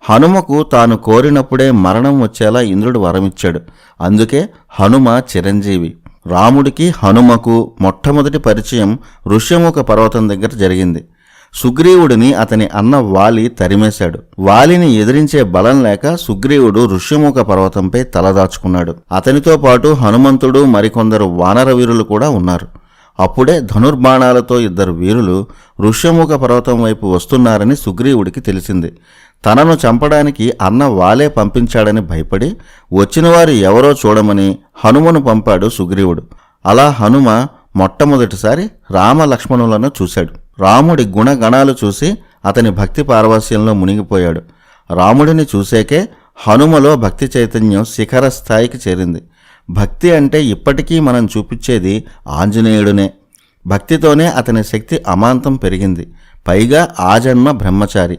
హనుమకు తాను కోరినప్పుడే మరణం వచ్చేలా ఇంద్రుడు వరమిచ్చాడు. అందుకే హనుమ చిరంజీవి. రాముడికి హనుమకు మొట్టమొదటి పరిచయం ఋష్యముఖ పర్వతం దగ్గర జరిగింది. సుగ్రీవుడిని అతని అన్న వాలి తరిమేశాడు. వాలిని ఎదిరించే బలం లేక సుగ్రీవుడు ఋష్యముఖ పర్వతంపై తలదాచుకున్నాడు. అతనితో పాటు హనుమంతుడు మరికొందరు వానర వీరులు కూడా ఉన్నారు. అప్పుడే ధనుర్బాణాలతో 2 వీరులు ఋష్యముఖ పర్వతం వైపు వస్తున్నారని సుగ్రీవుడికి తెలిసింది. తనను చంపడానికి అన్న వాలే పంపించాడని భయపడి వచ్చినవారు ఎవరో చూడమని హనుమను పంపాడు సుగ్రీవుడు. అలా హనుమ మొట్టమొదటిసారి రామలక్ష్మణులను చూశాడు. రాముడి గుణగణాలు చూసి అతని భక్తి పారవస్యంలో మునిగిపోయాడు. రాముడిని చూసేకే హనుమలో భక్తి చైతన్యం శిఖర స్థాయికి చేరింది. భక్తి అంటే ఇప్పటికీ మనం చూపించేది ఆంజనేయుడునే. భక్తితోనే అతని శక్తి అమాంతం పెరిగింది. పైగా ఆజన్మ బ్రహ్మచారి.